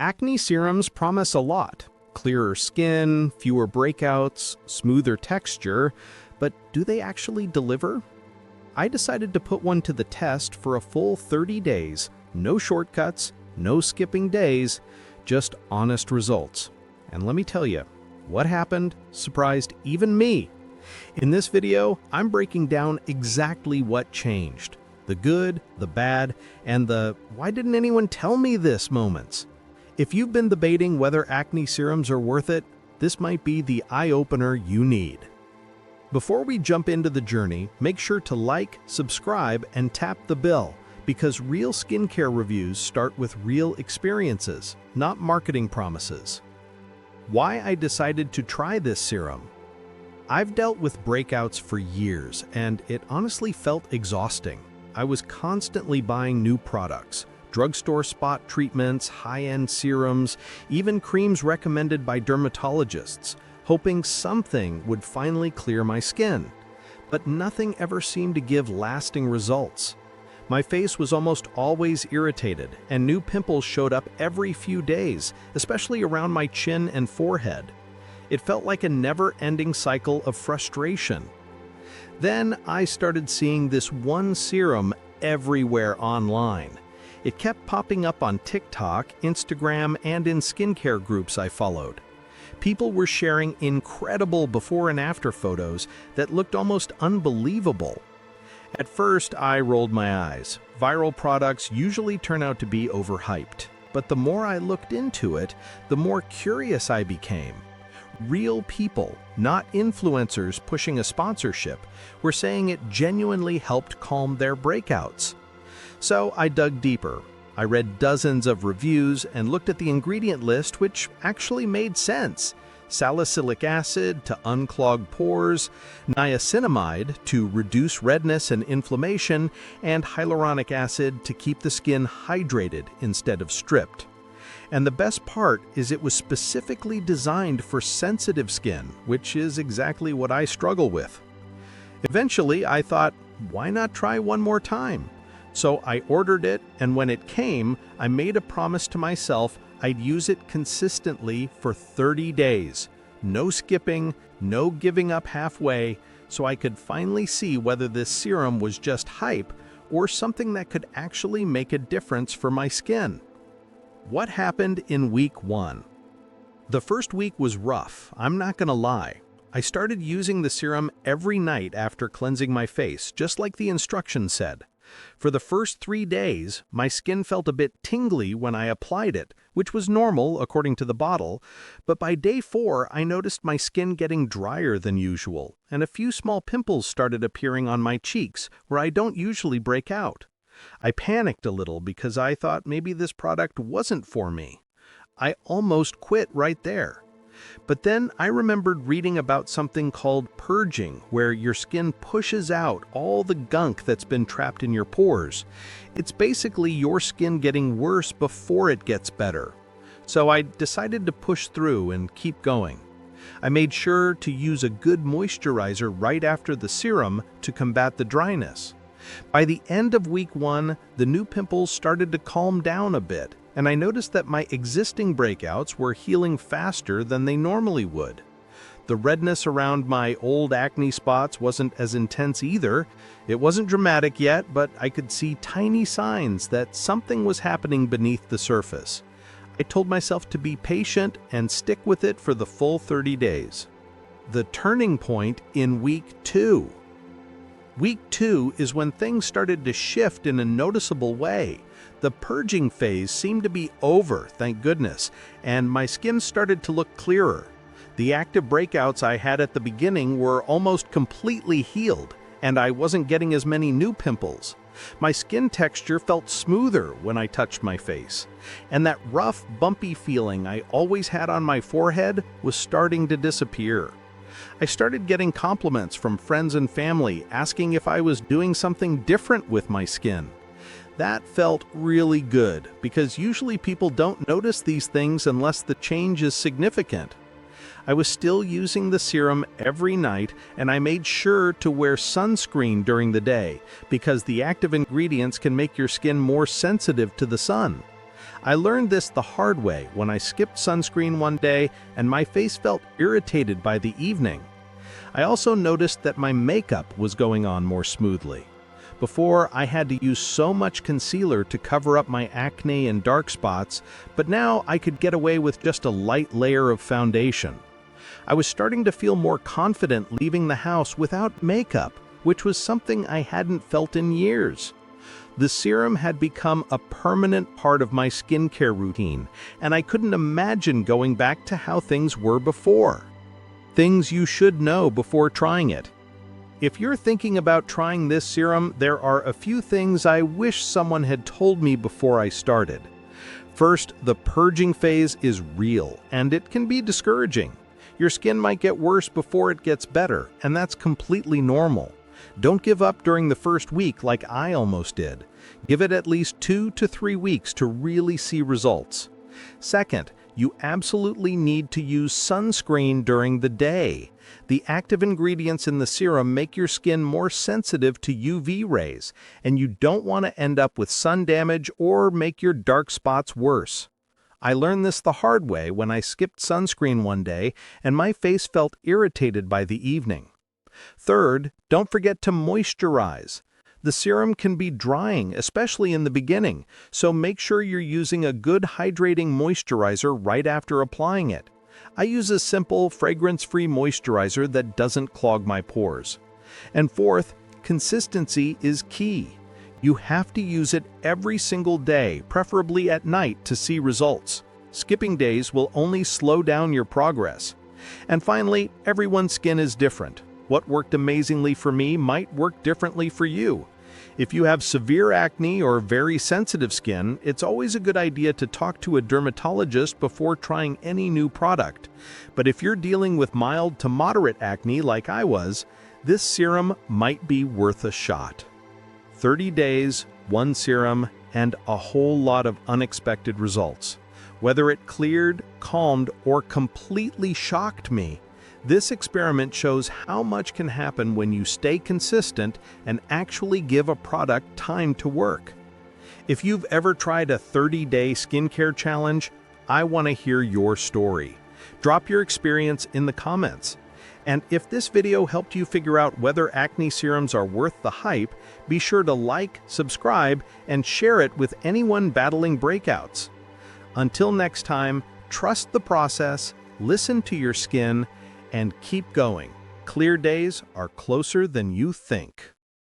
Acne serums promise a lot. Clearer skin, fewer breakouts, smoother texture, but do they actually deliver? I decided to put one to the test for a full 30 days, no shortcuts, no skipping days, just honest results. And let me tell you, what happened surprised even me. In this video, I'm breaking down exactly what changed. The good, the bad, and the "why didn't anyone tell me this" moments. If you've been debating whether acne serums are worth it, this might be the eye-opener you need. Before we jump into the journey, make sure to like, subscribe, and tap the bell, because real skincare reviews start with real experiences, not marketing promises. Why I decided to try this serum. I've dealt with breakouts for years, and it honestly felt exhausting. I was constantly buying new products, drugstore spot treatments, high-end serums, even creams recommended by dermatologists, hoping something would finally clear my skin. But nothing ever seemed to give lasting results. My face was almost always irritated, and new pimples showed up every few days, especially around my chin and forehead. It felt like a never-ending cycle of frustration. Then I started seeing this one serum everywhere online. It kept popping up on TikTok, Instagram, and in skincare groups I followed. People were sharing incredible before and after photos that looked almost unbelievable. At first, I rolled my eyes. Viral products usually turn out to be overhyped. But the more I looked into it, the more curious I became. Real people, not influencers pushing a sponsorship, were saying it genuinely helped calm their breakouts. So I dug deeper. I read dozens of reviews and looked at the ingredient list, which actually made sense. Salicylic acid to unclog pores, niacinamide to reduce redness and inflammation, and hyaluronic acid to keep the skin hydrated instead of stripped. And the best part is it was specifically designed for sensitive skin, which is exactly what I struggle with. Eventually, I thought, why not try one more time? So I ordered it, and when it came, I made a promise to myself I'd use it consistently for 30 days. No skipping, no giving up halfway, so I could finally see whether this serum was just hype or something that could actually make a difference for my skin. What happened in week 1? The first week was rough, I'm not gonna lie. I started using the serum every night after cleansing my face, just like the instructions said. For the first 3 days, my skin felt a bit tingly when I applied it, which was normal according to the bottle, but by day 4 I noticed my skin getting drier than usual, and a few small pimples started appearing on my cheeks where I don't usually break out. I panicked a little because I thought maybe this product wasn't for me. I almost quit right there. But then I remembered reading about something called purging, where your skin pushes out all the gunk that's been trapped in your pores. It's basically your skin getting worse before it gets better. So I decided to push through and keep going. I made sure to use a good moisturizer right after the serum to combat the dryness. By the end of week 1, the new pimples started to calm down a bit, and I noticed that my existing breakouts were healing faster than they normally would. The redness around my old acne spots wasn't as intense either. It wasn't dramatic yet, but I could see tiny signs that something was happening beneath the surface. I told myself to be patient and stick with it for the full 30 days. The turning point in week 2. Week 2 is when things started to shift in a noticeable way. The purging phase seemed to be over, thank goodness, and my skin started to look clearer. The active breakouts I had at the beginning were almost completely healed, and I wasn't getting as many new pimples. My skin texture felt smoother when I touched my face, and that rough, bumpy feeling I always had on my forehead was starting to disappear. I started getting compliments from friends and family asking if I was doing something different with my skin. That felt really good, because usually people don't notice these things unless the change is significant. I was still using the serum every night, and I made sure to wear sunscreen during the day, because the active ingredients can make your skin more sensitive to the sun. I learned this the hard way when I skipped sunscreen one day and my face felt irritated by the evening. I also noticed that my makeup was going on more smoothly. Before, I had to use so much concealer to cover up my acne and dark spots, but now I could get away with just a light layer of foundation. I was starting to feel more confident leaving the house without makeup, which was something I hadn't felt in years. The serum had become a permanent part of my skincare routine, and I couldn't imagine going back to how things were before. Things you should know before trying it. If you're thinking about trying this serum, there are a few things I wish someone had told me before I started. First, the purging phase is real, and it can be discouraging. Your skin might get worse before it gets better, and that's completely normal. Don't give up during the first week like I almost did. Give it at least 2 to 3 weeks to really see results. Second, you absolutely need to use sunscreen during the day. The active ingredients in the serum make your skin more sensitive to UV rays, and you don't want to end up with sun damage or make your dark spots worse. I learned this the hard way when I skipped sunscreen one day and my face felt irritated by the evening. Third, don't forget to moisturize. The serum can be drying, especially in the beginning, so make sure you're using a good hydrating moisturizer right after applying it. I use a simple, fragrance-free moisturizer that doesn't clog my pores. And fourth, consistency is key. You have to use it every single day, preferably at night, to see results. Skipping days will only slow down your progress. And finally, everyone's skin is different. What worked amazingly for me might work differently for you. If you have severe acne or very sensitive skin, it's always a good idea to talk to a dermatologist before trying any new product. But if you're dealing with mild to moderate acne like I was, this serum might be worth a shot. 30 days, 1 serum, and a whole lot of unexpected results. Whether it cleared, calmed, or completely shocked me, this experiment shows how much can happen when you stay consistent and actually give a product time to work. If you've ever tried a 30-day skincare challenge, I want to hear your story. Drop your experience in the comments. And if this video helped you figure out whether acne serums are worth the hype, be sure to like, subscribe, and share it with anyone battling breakouts. Until next time, trust the process, listen to your skin, and keep going. Clear days are closer than you think.